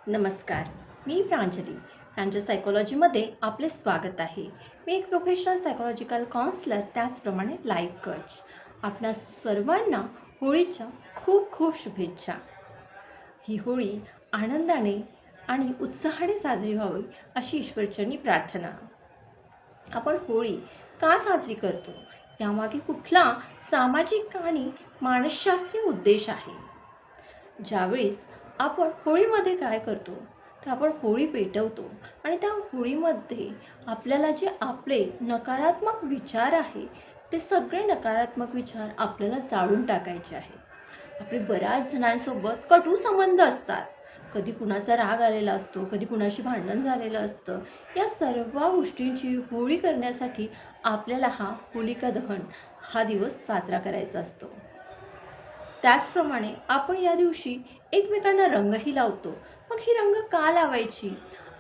नमस्कार. मी प्रांजली सायकोलॉजीमध्ये आपले स्वागत आहे. मी एक प्रोफेशनल सायकोलॉजिकल काउन्सलर, त्याचप्रमाणे लाईफ कोच. आपणा सर्वांना होळीच्या खूप खूप शुभेच्छा. ही होळी आनंदाने आणि उत्साहाने साजरी व्हावी अशी ईश्वरचरणी प्रार्थना. आपण होळी का साजरी करतो, यामागे कुठला सामाजिक आणि मानसशास्त्रीय उद्देश आहे? ज्यावेळेस आपण होळीमध्ये काय करतो, तर आपण होळी पेटवतो आणि त्या होळीमध्ये आपल्याला जे आपले नकारात्मक विचार आहे, ते सगळे नकारात्मक विचार आपल्याला जाळून टाकायचे आहे. आपले बऱ्याच जणांसोबत कटू संबंध असतात. कधी कुणाचा राग आलेला असतो, कधी कुणाशी भांडण झालेलं असतं. या सर्व गोष्टींची होळी करण्यासाठी आपल्याला हा होलिका दहन हा दिवस साजरा करायचा असतो. त्याचप्रमाणे आपण या दिवशी एकमेकांना रंगही लावतो. मग ही रंग का लावायची?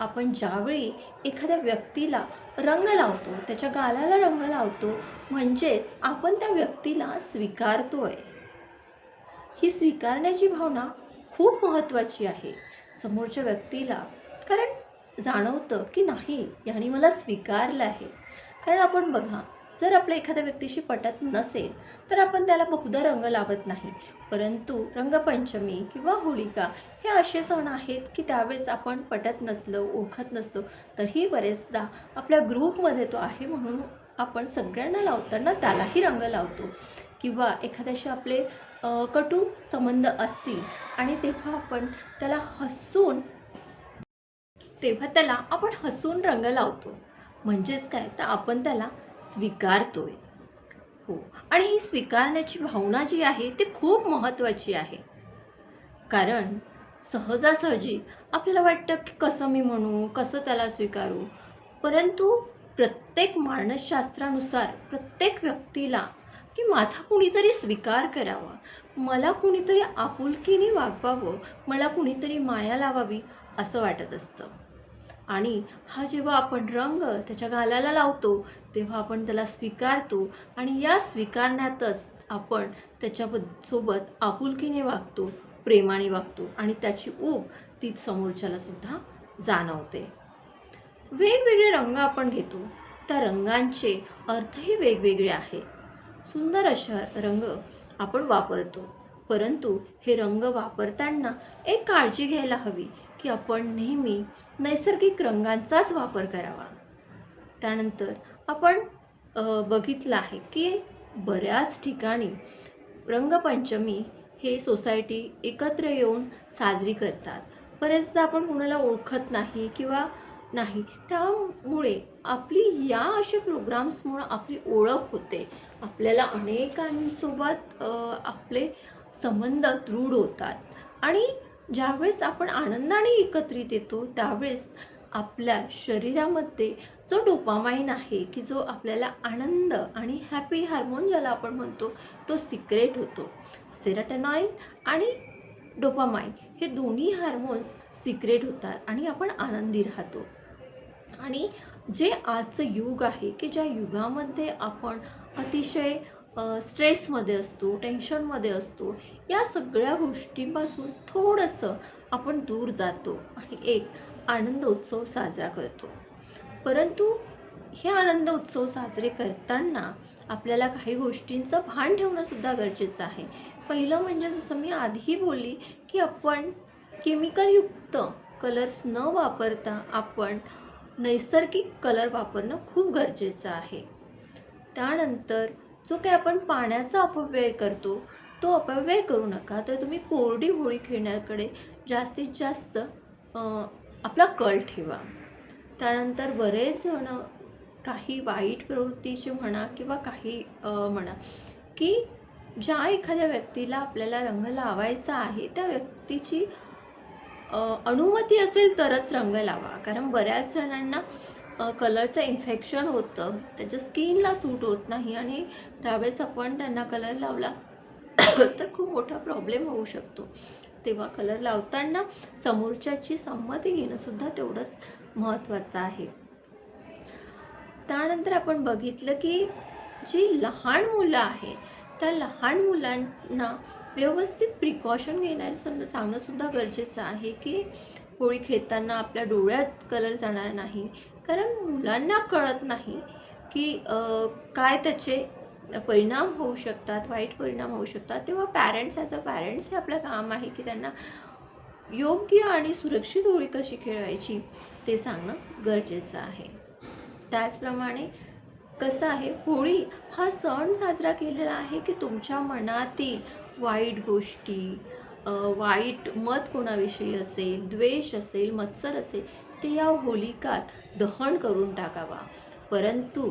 आपण ज्यावेळी एखाद्या व्यक्तीला रंग लावतो, त्याच्या गालाला रंग लावतो, म्हणजेच आपण त्या व्यक्तीला स्वीकारतोय. ही स्वीकारण्याची भावना खूप महत्त्वाची आहे समोरच्या व्यक्तीला, कारण जाणवतं की नाही, याने मला स्वीकारलं आहे. कारण आपण बघा, जर आपल्या एखाद्या व्यक्तीशी पटत नसेल तर आपण त्याला बहुधा रंग लावत नाही. परंतु रंगपंचमी किंवा होलिका हे असे सण आहेत की त्यावेळेस आपण पटत नसलो, ओळखत नसलो, तरी बरेचदा आपल्या ग्रुपमध्ये तो आहे म्हणून आपण सगळ्यांना लावताना त्यालाही रंग लावतो. किंवा एखाद्याशी आपले कटू संबंध असतील आणि तेव्हा त्याला आपण हसून रंग लावतो. म्हणजेच काय, तर आपण त्याला स्वीकारतोय. हो, आणि ही स्वीकारण्याची भावना जी आहे ती खूप महत्त्वाची आहे. कारण सहजासहजी आपल्याला वाटतं की कसं मी म्हणू, कसं त्याला स्वीकारू. परंतु प्रत्येक मानसशास्त्रानुसार प्रत्येक व्यक्तीला की माझा कुणीतरी स्वीकार करावा, मला कुणीतरी आपुलकीने वागवावं, मला कुणीतरी माया लावावी असं वाटत असतं. आणि हा जेव्हा आपण रंग त्याच्या गालाला लावतो, तेव्हा आपण त्याला स्वीकारतो आणि या स्वीकारण्यातच आपण सोबत आपुलकीने वागतो, प्रेमाने वागतो आणि त्याची ऊब ती समोरच्याला सुद्धा जाणवते. वेगवेगळे रंग आपण घेतो, त्या रंगांचे अर्थही वेगवेगळे आहेत. सुंदर अशा रंग आपण वापरतो, परंतु हे रंग वापरताना एक काळजी घ्यायला हवी की आपण नेहमी नैसर्गिक रंगांचाच वापर करावा. त्यानंतर आपण बघितलं आहे की बऱ्याच ठिकाणी रंगपंचमी हे सोसायटी एकत्र येऊन साजरी करतात. बरेचदा आपण कोणाला ओळखत नाही किंवा नाही, त्यामुळे आपली या अशा प्रोग्राम्समुळं आपली ओळख होते. आपल्याला अनेकांसोबत आपले संबंध दृढ होतात आणि ज्यावेळेस आपण आनंदाने एकत्रित येतो, त्यावेळेस आपल्या शरीरामध्ये जो डोपामाइन आहे की जो आपल्याला आनंद आणि हॅपी हार्मोन ज्याला आपण म्हणतो, तो सिक्रेट होतो. सेरोटोनिन आणि डोपामाइन हे दोन्ही हार्मोन्स सिक्रेट होतात आणि आपण आनंदी राहतो. आणि जे आजचं युग आहे की ज्या युगामध्ये आपण अतिशय स्ट्रेसमध्ये असतो, टेन्शनमध्ये असतो, या सगळ्या गोष्टींपासून थोडंसं आपण दूर जातो आणि एक आनंद उत्सव साजरा करतो. परंतु हे आनंद उत्सव साजरे करताना आपल्याला काही गोष्टींचं भान ठेवणंसुद्धा गरजेचं आहे. पहिलं म्हणजे जसं मी आधीही बोलली की आपण केमिकलयुक्त कलर्स न वापरता आपण नैसर्गिक कलर वापरणं खूप गरजेचं आहे. त्यानंतर जो काही आपण पाण्याचा अपव्यय करतो, तो अपव्यय करू नका. तर तुम्ही कोरडी होळी खेळण्याकडे जास्तीत जास्त आपला कल ठेवा. त्यानंतर बरेच जण काही वाईट प्रवृत्तीचे म्हणा किंवा काही म्हणा की ज्या एखाद्या व्यक्तीला आपल्याला रंग लावायचा आहे, त्या व्यक्तीची अनुमती असेल तरच रंग लावा. कारण बऱ्याच जणांना कलरचं इन्फेक्शन होतं, त्याच्या स्किनला सूट होत नाही आणि त्यावेळेस आपण त्यांना कलर लावला तर खूप मोठा प्रॉब्लेम होऊ शकतो. तेव्हा कलर लावताना समोरच्याची संमती घेणंसुद्धा तेवढंच महत्त्वाचं आहे. त्यानंतर आपण बघितलं की जी लहान मुलं आहे, त्या लहान मुलांना व्यवस्थित प्रिकॉशन घेण्याचं सांगणंसुद्धा गरजेचं आहे की होळी खेळताना आपल्या डोळ्यात कलर जाणार नाही, कारण मुलांना कळत नाही की काय त्याचे परिणाम होऊ शकतात, वाईट परिणाम होऊ शकतात. तेव्हा पॅरेंट्स ॲज अ पॅरेंट्स हे आपलं काम आहे की त्यांना योग्य आणि सुरक्षित होळी कशी खेळायची ते सांगणं गरजेचं आहे. त्याचप्रमाणे कसं आहे, होळी हा सण साजरा केलेला आहे की तुमच्या मनातील वाईट गोष्टी, वाईट मत कोणाविषयी असेल, द्वेष असेल, मत्सर असेल, ते या होलिकात दहन करून टाकावा. परंतु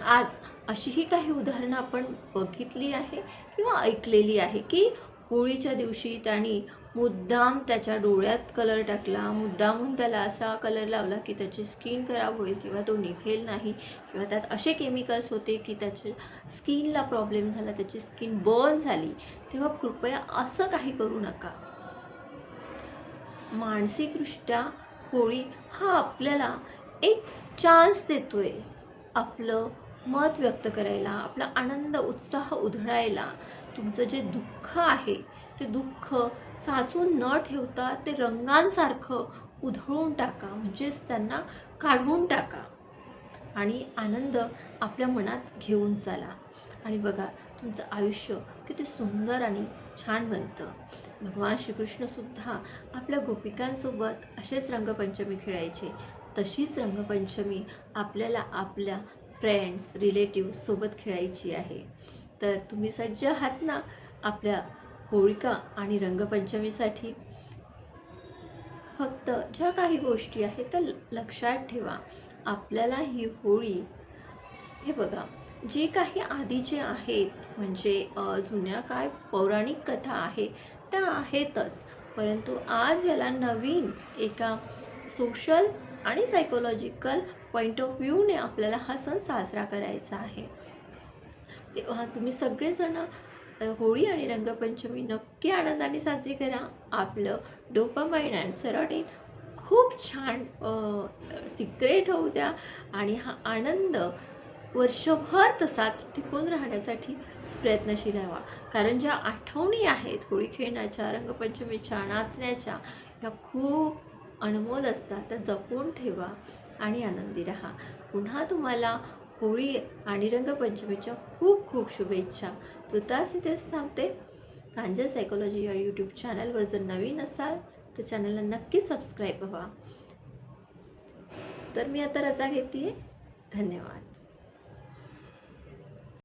आज अशीही काही उदाहरणं आपण बघितली आहे किंवा ऐकलेली आहे की होळीच्या दिवशी त्यांनी मुद्दाम त्याच्या डोळ्यात कलर टाकला, मुद्दामून त्याला असा कलर लावला की त्याची स्किन खराब होईल किंवा तो निघेल नाही, किंवा त्यात असे केमिकल्स होते की त्याच्या स्किनला प्रॉब्लेम झाला, त्याची स्किन बर्न झाली. तेव्हा कृपया असं काही करू नका. मानसिकदृष्ट्या होळी हा आपल्याला एक चान्स देतोय आपलं मत व्यक्त करायला, आपला आनंद उत्साह उधळायला. तुमचं जे दुःख आहे ते दुःख साचून न ठेवता ते रंगांसारखं उधळून टाका, म्हणजेच त्यांना काढून टाका आणि आनंद आपल्या मनात घेऊन चाला. आणि बघा, तुमचं आयुष्य किती सुंदर आणि छान बनतं. भगवान श्रीकृष्णसुद्धा आपल्या गोपिकांसोबत असेच रंगपंचमी खेळायचे. तशीच रंगपंचमी आपल्याला आपल्या फ्रेंड्स, रिलेटिव्ह सोबत खेळायची आहे. तर तुम्ही सज्ज आहात ना आपल्या होळिका आणि रंगपंचमीसाठी? फक्त ज्या काही गोष्टी आहेत त्या लक्षात ठेवा. आपल्याला ही होळी, हे बघा, जे काही आधीचे आहेत म्हणजे जुन्या काय पौराणिक कथा आहे त्या आहेतच, परंतु आज याला नवीन एका सोशल आणि सायकोलॉजिकल पॉईंट ऑफ व्ह्यूने आपल्याला हा सण साजरा करायचा आहे. तेव्हा तुम्ही सगळेजण होळी आणि रंगपंचमी नक्की आनंदाने साजरी करा. आपलं डोपामाइन अँड सेरोटोनिन खूप छान सिक्रेट होऊ द्या आणि हा आनंद वर्षभर तसाच टिकून राहण्यासाठी प्रयत्नशील व्हा. कारण ज्या आठवणी आहेत होळी खेळण्याच्या, रंगपंचमीच्या, नाचण्याच्या, या खूप अनमोल असतात. त्या जपून ठेवा आणि आनंदी राहा. पुन्हा तुम्हाला होळी आणि रंगपंचमीच्या खूप खूप शुभेच्छा. तुर्तास इथेच थांबते. प्रांजल सायकोलॉजी या यूट्यूब चॅनलवर जर नवीन असाल तर चॅनलला नक्की सबस्क्राईब व्हा. तर मी आता रजा घेते. धन्यवाद.